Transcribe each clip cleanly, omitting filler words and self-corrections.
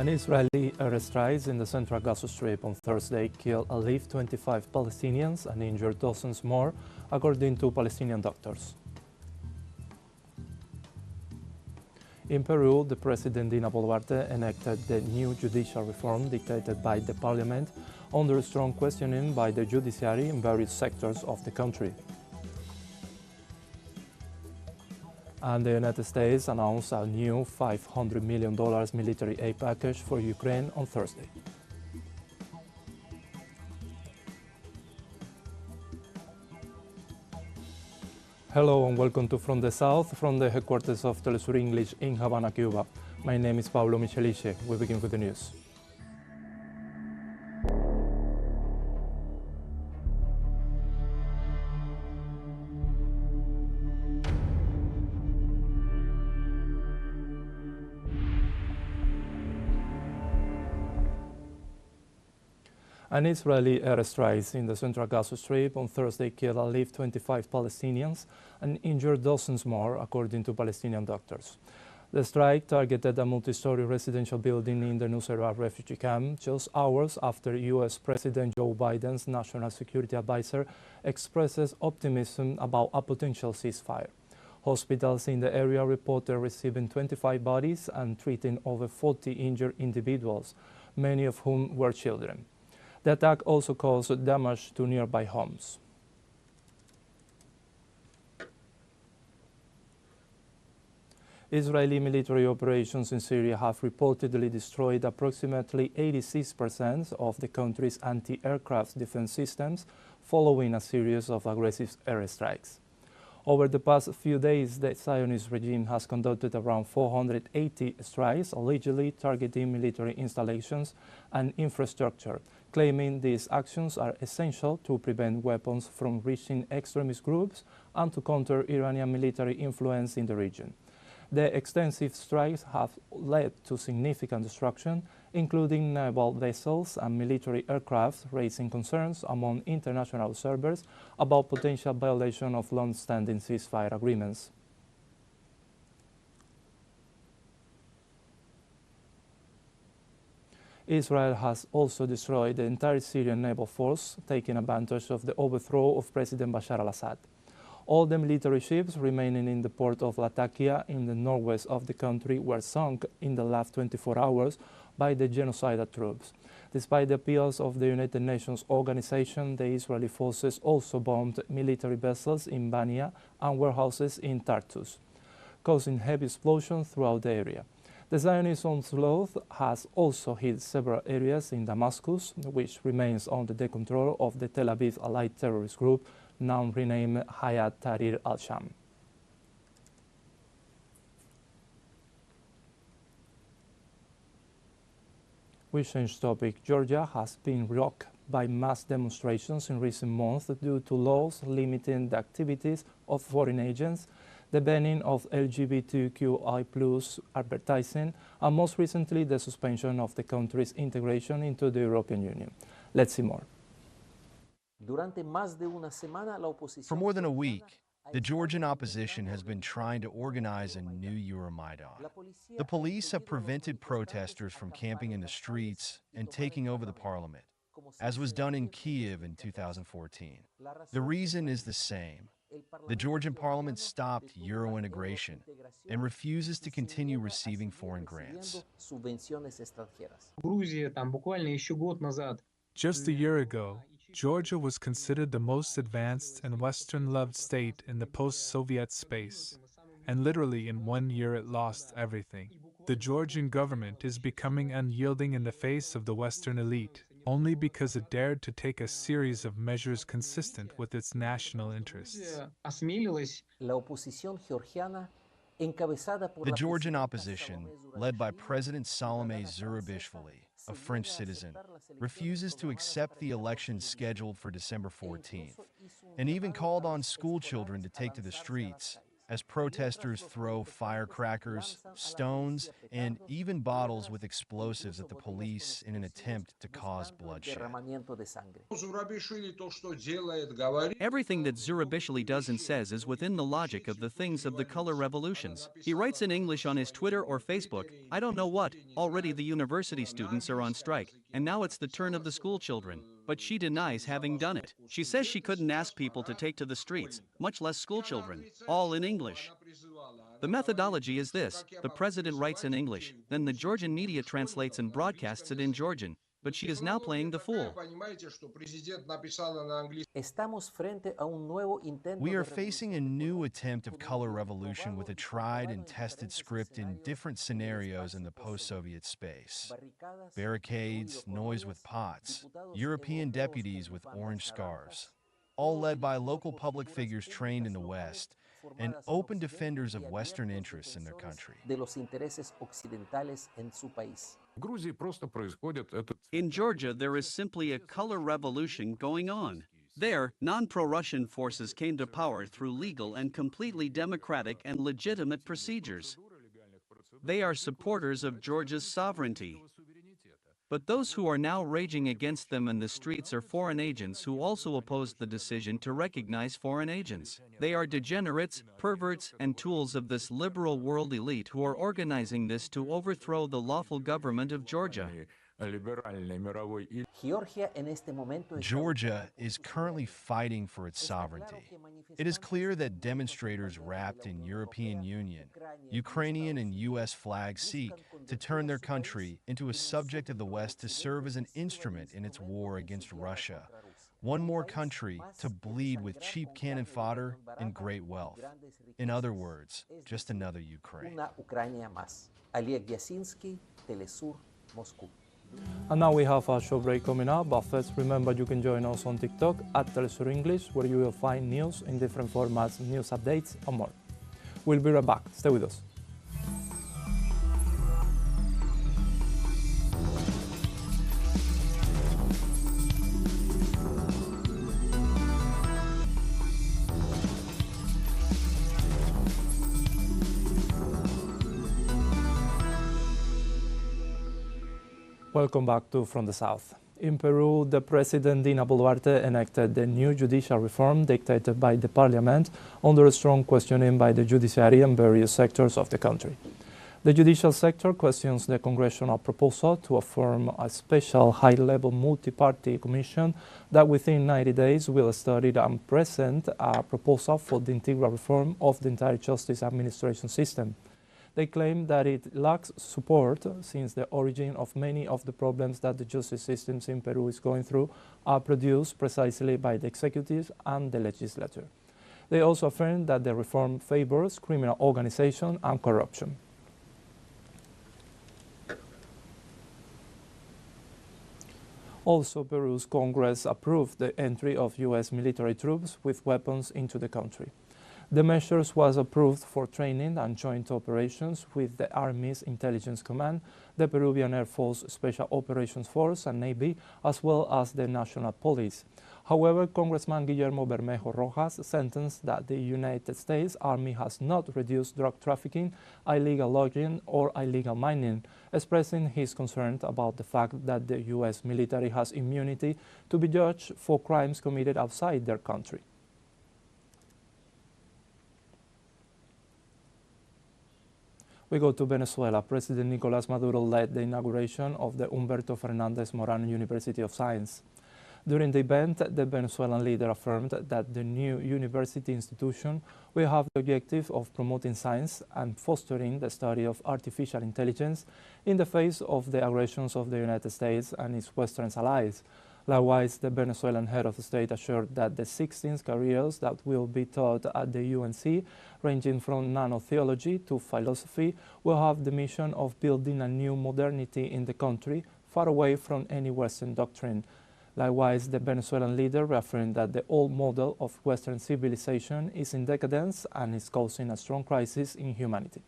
An Israeli airstrike in the central Gaza Strip on Thursday killed at least 25 Palestinians and injured dozens more, according to Palestinian doctors. In Peru, the President Dina Boluarte enacted the new judicial reform dictated by the parliament under strong questioning by the judiciary in various sectors of the country. And the United States announced a new $500 million military aid package for Ukraine on Thursday. Hello and welcome to From the South, from the headquarters of teleSUR English in Havana, Cuba. My name is Pablo Micheliche. We begin with the news. An Israeli airstrike in the central Gaza Strip on Thursday killed at least 25 Palestinians and injured dozens more, according to Palestinian doctors. The strike targeted a multi-story residential building in the Nuseirat refugee camp just hours after U.S. President Joe Biden's national security advisor expresses optimism about a potential ceasefire. Hospitals in the area reported receiving 25 bodies and treating over 40 injured individuals, many of whom were children. The attack also caused damage to nearby homes. Israeli military operations in Syria have reportedly destroyed approximately 86% of the country's anti-aircraft defense systems following a series of aggressive airstrikes. Over the past few days, the Zionist regime has conducted around 480 strikes, allegedly targeting military installations and infrastructure, claiming these actions are essential to prevent weapons from reaching extremist groups and to counter Iranian military influence in the region. The extensive strikes have led to significant destruction, including naval vessels and military aircraft, raising concerns among international observers about potential violation of long-standing ceasefire agreements. Israel has also destroyed the entire Syrian naval force, taking advantage of the overthrow of President Bashar al-Assad. All the military ships remaining in the port of Latakia in the northwest of the country were sunk in the last 24 hours by the genocidal troops. Despite the appeals of the United Nations organization, the Israeli forces also bombed military vessels in Bania and warehouses in Tartus, causing heavy explosions throughout the area. The Zionist onslaught has also hit several areas in Damascus, which remains under the control of the Tel Aviv allied terrorist group, now renamed Hayat Tahrir al-Sham. We change topic. Georgia has been rocked by mass demonstrations in recent months due to laws limiting the activities of foreign agents, the banning of LGBTQI+ advertising, and most recently the suspension of the country's integration into the European Union. Let's see more. For more than a week, the Georgian opposition has been trying to organize a new Euromaidan. The police have prevented protesters from camping in the streets and taking over the parliament, as was done in Kiev in 2014. The reason is the same. The Georgian parliament stopped Euro integration and refuses to continue receiving foreign grants. Just a year ago, Georgia was considered the most advanced and Western-loved state in the post-Soviet space, and literally in 1 year it lost everything. The Georgian government is becoming unyielding in the face of the Western elite, only because it dared to take a series of measures consistent with its national interests. The Georgian opposition, led by President Salome Zurabishvili, a French citizen, refuses to accept the election scheduled for December 14th, and even called on school children to take to the streets, as protesters throw firecrackers, stones, and even bottles with explosives at the police in an attempt to cause bloodshed. Everything that Zurabishvili does and says is within the logic of the things of the color revolutions. He writes in English on his Twitter or Facebook, I don't know what, already the university students are on strike, and now it's the turn of the school children. But she denies having done it. She says she couldn't ask people to take to the streets, much less school children, all in English. The methodology is this: the president writes in English, then the Georgian media translates and broadcasts it in Georgian, but she is now playing the fool. We are facing a new attempt of color revolution with a tried and tested script in different scenarios in the post-Soviet space. Barricades, noise with pots, European deputies with orange scarves, all led by local public figures trained in the West and open defenders of Western interests in their country. In Georgia, there is simply a color revolution going on. There, non-pro-Russian forces came to power through legal and completely democratic and legitimate procedures. They are supporters of Georgia's sovereignty. But those who are now raging against them in the streets are foreign agents who also opposed the decision to recognize foreign agents. They are degenerates, perverts, and tools of this liberal world elite who are organizing this to overthrow the lawful government of Georgia. Georgia is currently fighting for its sovereignty. It is clear that demonstrators wrapped in European Union, Ukrainian, and U.S. flags seek to turn their country into a subject of the West to serve as an instrument in its war against Russia. One more country to bleed with cheap cannon fodder and great wealth. In other words, just another Ukraine. And now we have a short break coming up, but first remember you can join us on TikTok at teleSUR English, where you will find news in different formats, news updates, and more. We'll be right back. Stay with us. Welcome back to From the South. In Peru, the President Dina Boluarte enacted the new judicial reform dictated by the parliament under strong questioning by the judiciary and various sectors of the country. The judicial sector questions the congressional proposal to form a special high-level multi-party commission that within 90 days will study and present a proposal for the integral reform of the entire justice administration system. They claim that it lacks support since the origin of many of the problems that the justice systems in Peru is going through are produced precisely by the executive and the legislature. They also affirm that the reform favors criminal organization and corruption. Also, Peru's Congress approved the entry of U.S. military troops with weapons into the country. The measures was approved for training and joint operations with the Army's Intelligence Command, the Peruvian Air Force Special Operations Force and Navy, as well as the National Police. However, Congressman Guillermo Bermejo Rojas sentenced that the United States Army has not reduced drug trafficking, illegal logging, or illegal mining, expressing his concern about the fact that the U.S. military has immunity to be judged for crimes committed outside their country. We go to Venezuela. President Nicolás Maduro led the inauguration of the Humberto Fernández Morán University of Science. During the event, the Venezuelan leader affirmed that the new university institution will have the objective of promoting science and fostering the study of artificial intelligence in the face of the aggressions of the United States and its Western allies. Likewise, the Venezuelan head of state assured that the 16 careers that will be taught at the UNC, ranging from nanotheology to philosophy, will have the mission of building a new modernity in the country, far away from any Western doctrine. Likewise, the Venezuelan leader reaffirmed that the old model of Western civilization is in decadence and is causing a strong crisis in humanity.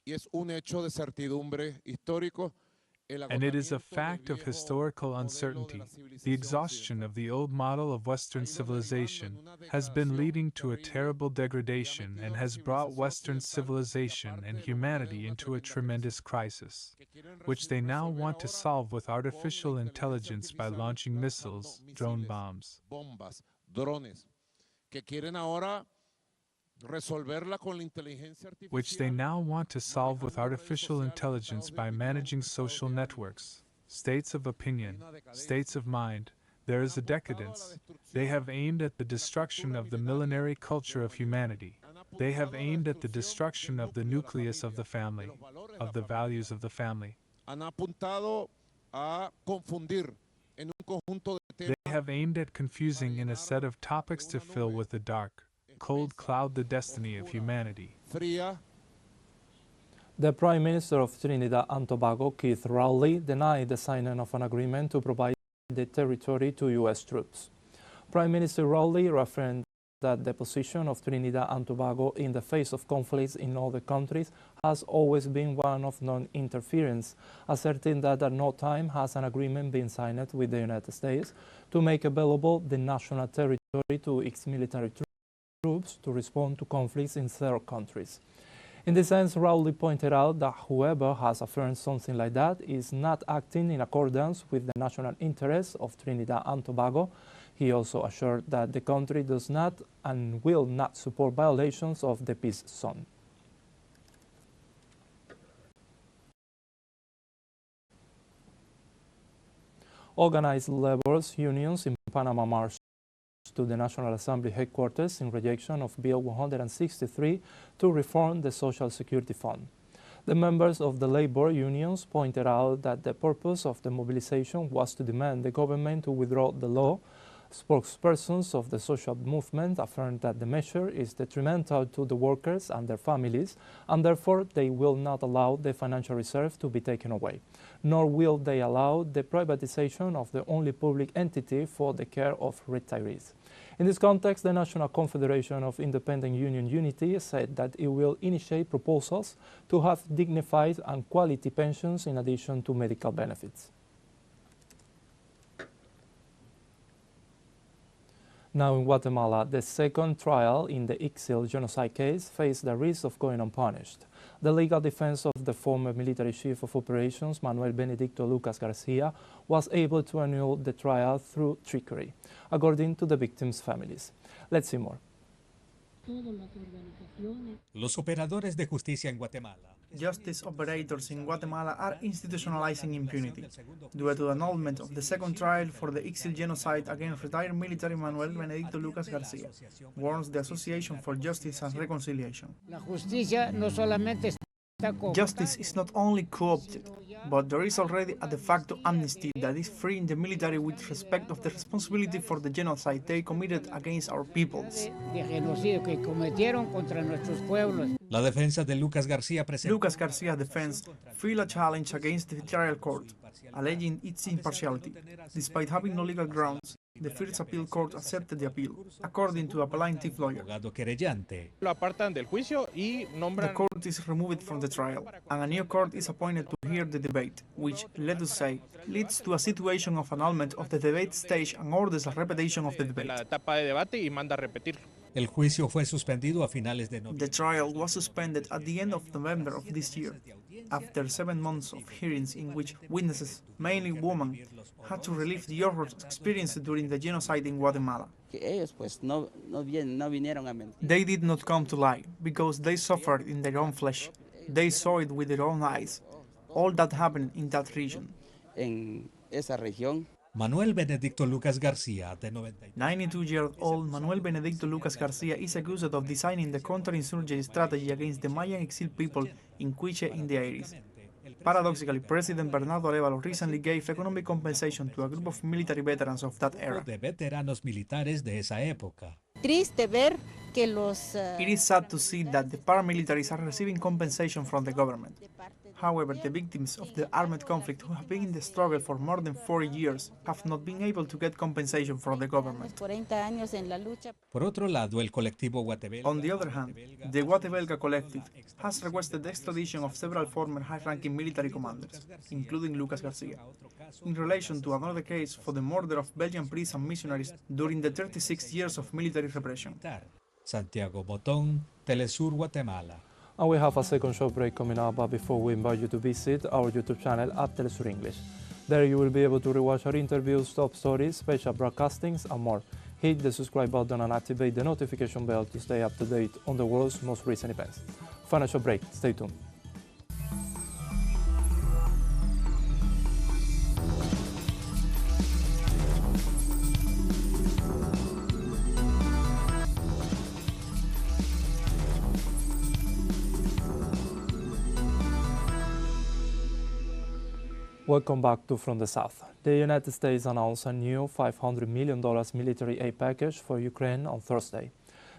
Y es un hecho de certidumbre histórico And it is a fact of historical uncertainty. The exhaustion of the old model of Western civilization has been leading to a terrible degradation and has brought Western civilization and humanity into a tremendous crisis, which they now want to solve with artificial intelligence by launching missiles, drone bombs. Which they now want to solve with artificial intelligence by managing social networks, states of opinion, states of mind. There is a decadence. They have aimed at the destruction of the millenary culture of humanity. They have aimed at the destruction of the nucleus of the family, of the values of the family. They have aimed at confusing in a set of topics to fill with the dark, cold cloud the destiny of humanity. The Prime Minister of Trinidad and Tobago, Keith Rowley, denied the signing of an agreement to provide the territory to U.S. troops. Prime Minister Rowley referenced that the position of Trinidad and Tobago in the face of conflicts in other countries has always been one of non-interference, asserting that at no time has an agreement been signed with the United States to make available the national territory to its military troops to respond to conflicts in third countries. In this sense, Rowley pointed out that whoever has affirmed something like that is not acting in accordance with the national interests of Trinidad and Tobago. He also assured that the country does not and will not support violations of the peace zone. Organized labor unions in Panama marched to the National Assembly headquarters in rejection of Bill 163 to reform the Social Security Fund. The members of the labor unions pointed out that the purpose of the mobilization was to demand the government to withdraw the law. Spokespersons of the social movement affirmed that the measure is detrimental to the workers and their families, and therefore they will not allow the financial reserve to be taken away, nor will they allow the privatization of the only public entity for the care of retirees. In this context, the National Confederation of Independent Union Unity said that it will initiate proposals to have dignified and quality pensions in addition to medical benefits. Now in Guatemala, the second trial in the Ixil genocide case faced the risk of going unpunished. The legal defense of the former military chief of operations, Manuel Benedicto Lucas Garcia, was able to annul the trial through trickery, according to the victims' families. Let's see more. Los operadores de justicia en Guatemala. Justice operators in Guatemala are institutionalizing impunity due to the annulment of the second trial for the Ixil genocide against retired military Manuel Benedicto Lucas Garcia, warns the Association for Justice and Reconciliation. Justice is not only co-opted, but there is already a de facto amnesty that is freeing the military with respect of the responsibility for the genocide they committed against our peoples. La defensa de Lucas García presentó. Lucas Garcia's defense filed a challenge against the trial court, alleging its impartiality. Despite having no legal grounds, the First Appeal Court accepted the appeal, according to a plaintiff lawyer. The court is removed from the trial, and a new court is appointed to hear the debate, which, let us say, leads to a situation of annulment of the debate stage and orders a repetition of the debate. El juicio fue suspendido a finales de noviembre. The trial was suspended at the end of November of this year, after 7 months of hearings in which witnesses, mainly women, had to relive the horrors experienced during the genocide in Guatemala. They did not come to lie, because they suffered in their own flesh. They saw it with their own eyes, all that happened in that region. Manuel Benedicto Lucas García, de 92-year-old Manuel Benedicto Lucas Garcia is accused of designing the counterinsurgency strategy against the Mayan exiled people in Quiche in the 80s. Paradoxically, President Bernardo Arévalo recently gave economic compensation to a group of military veterans of that era. De veteranos militares de esa época. Triste ver It is sad to see that the paramilitaries are receiving compensation from the government. However, the victims of the armed conflict who have been in the struggle for more than 40 years have not been able to get compensation from the government. Por otro lado, el colectivo Guatebelga. On the other hand, the Guatebelga collective has requested the extradition of several former high-ranking military commanders, including Lucas Garcia, in relation to another case for the murder of Belgian priests and missionaries during the 36 years of military repression. Santiago Botón, teleSUR Guatemala. And we have a second short break coming up, but before we invite you to visit our YouTube channel at teleSUR English. There you will be able to rewatch our interviews, top stories, special broadcastings and more. Hit the subscribe button and activate the notification bell to stay up to date on the world's most recent events. Final short break, stay tuned. Welcome back to From the South. The United States announced a new $500 million military aid package for Ukraine on Thursday.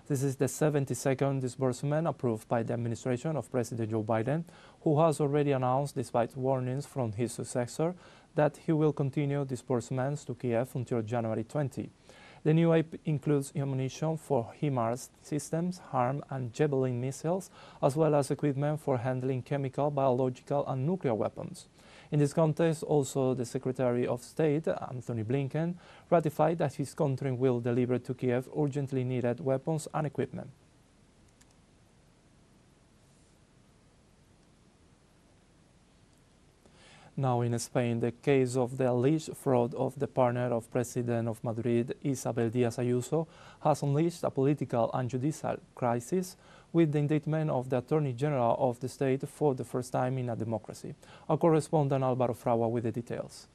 This is the 72nd disbursement approved by the administration of President Joe Biden, who has already announced, despite warnings from his successor, that he will continue disbursements to Kiev until January 20. The new aid includes ammunition for HIMARS systems, HARM and Javelin missiles, as well as equipment for handling chemical, biological and nuclear weapons. In this context, also the Secretary of State, Anthony Blinken, ratified that his country will deliver to Kiev urgently needed weapons and equipment. Now in Spain, the case of the alleged fraud of the partner of President of Madrid, Isabel Díaz Ayuso, has unleashed a political and judicial crisis with the indictment of the Attorney General of the state for the first time in a democracy. Our correspondent Álvaro Fragua with the details.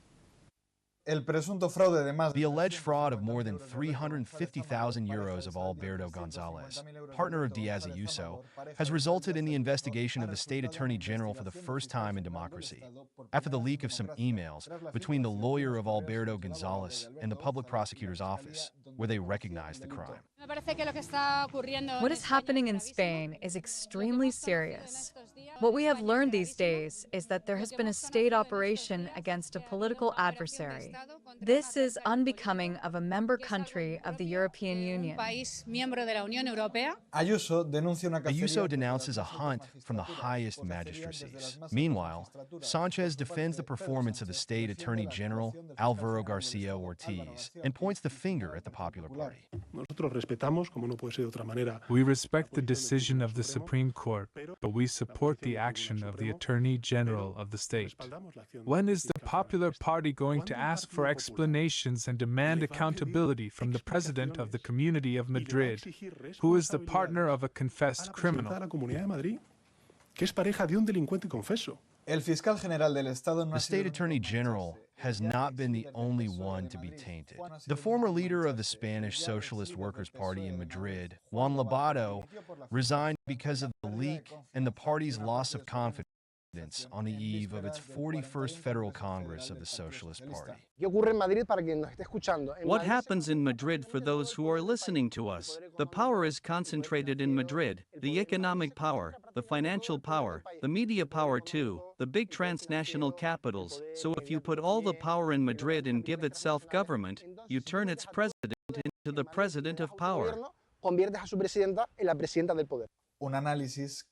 The alleged fraud of more than 350,000 euros of Alberto González, partner of Díaz Ayuso, has resulted in the investigation of the State Attorney General for the first time in democracy, after the leak of some emails between the lawyer of Alberto González and the public prosecutor's office, where they recognized the crime. What is happening in Spain is extremely serious. What we have learned these days is that there has been a state operation against a political adversary. This is unbecoming of a member country of the European Union. Ayuso denounces a hunt from the highest magistracies. Meanwhile, Sanchez defends the performance of the State Attorney General, Alvaro Garcia Ortiz, and points the finger at the Popular Party. We respect the decision of the Supreme Court, but we support the action of the Attorney General of the state. When is the Popular Party going to ask for explanations and demand accountability from the President of the Community of Madrid, who is the partner of a confessed criminal? The State Attorney General has not been the only one to be tainted. The former leader of the Spanish Socialist Workers' Party in Madrid, Juan Lobado, resigned because of the leak and the party's loss of confidence on the eve of its 41st Federal Congress of the Socialist Party. What happens in Madrid for those who are listening to us? The power is concentrated in Madrid, the economic power, the financial power, the media power too, the big transnational capitals. So if you put all the power in Madrid and give it self-government, you turn its president into the president of power. An analysis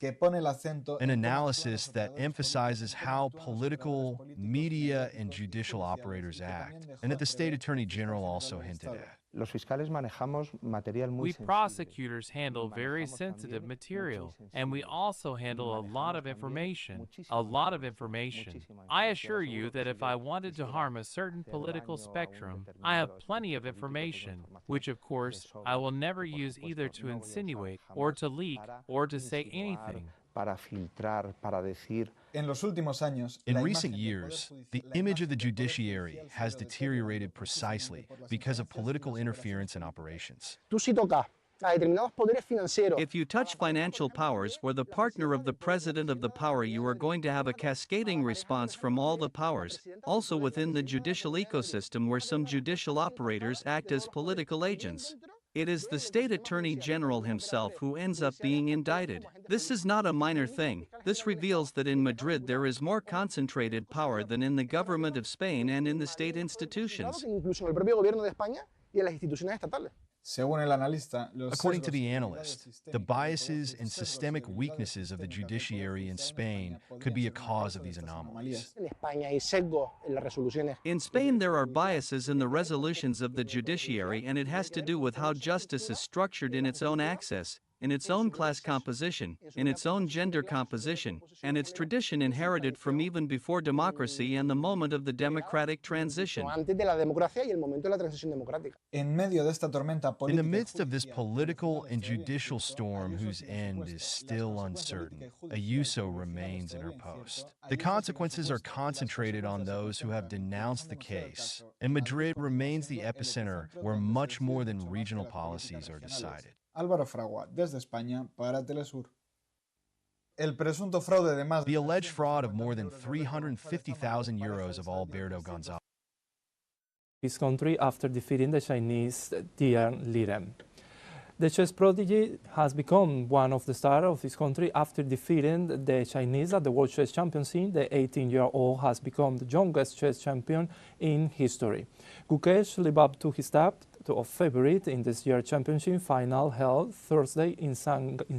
that emphasizes how political, media, and judicial operators act, and that the State Attorney General also hinted at. We prosecutors handle very sensitive material, and we also handle a lot of information. I assure you that if I wanted to harm a certain political spectrum, I have plenty of information, which of course I will never use either to insinuate or to leak or to say anything. In recent years, the image of the judiciary has deteriorated precisely because of political interference in operations. If you touch financial powers or the partner of the president of the power, you are going to have a cascading response from all the powers, also within the judicial ecosystem where some judicial operators act as political agents. It is the state attorney general himself who ends up being indicted. This is not a minor thing. This reveals that in Madrid there is more concentrated power than in the government of Spain and in the state institutions. According to the analyst, the biases and systemic weaknesses of the judiciary in Spain could be a cause of these anomalies. In Spain, there are biases in the resolutions of the judiciary, and it has to do with how justice is structured in its own access, in its own class composition, in its own gender composition, and its tradition inherited from even before democracy and the moment of the democratic transition. In the midst of this political and judicial storm whose end is still uncertain, Ayuso remains in her post. The consequences are concentrated on those who have denounced the case, and Madrid remains the epicenter where much more than regional policies are decided. Álvaro Fragua, desde España, para Telesur. The alleged fraud of more than 350,000 euros of Alberto González. His country after defeating the Chinese Dian Liren. The chess prodigy has become one of the stars of his country after defeating the Chinese at the World Chess Championship. The 18-year-old has become the youngest chess champion in history. Gukesh lived up to his status of favorite in this year's championship final held Thursday in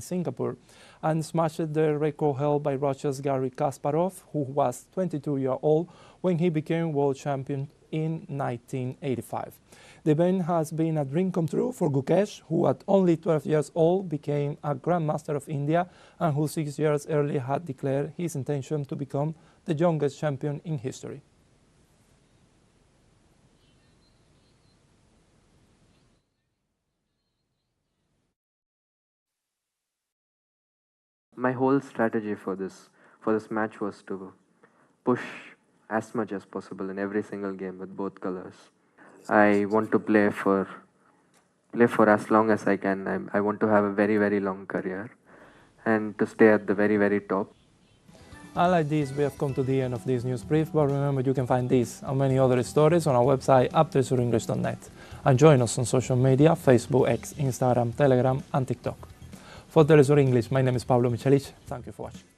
Singapore and smashed the record held by Russia's Garry Kasparov, who was 22 years old when he became world champion in 1985. The event has been a dream come true for Gukesh, who at only 12 years old became a Grandmaster of India and who 6 years earlier had declared his intention to become the youngest champion in history. My whole strategy for this match was to push as much as possible in every single game with both colors. I want to play for as long as I can. I want to have a very, very long career and to stay at the very, very top. And like this, we have come to the end of this news brief, but remember you can find this and many other stories on our website telesurenglish.net. And join us on social media, Facebook, X, Instagram, Telegram and TikTok. For Telesur English, my name is Pablo Michelich. Thank you for watching.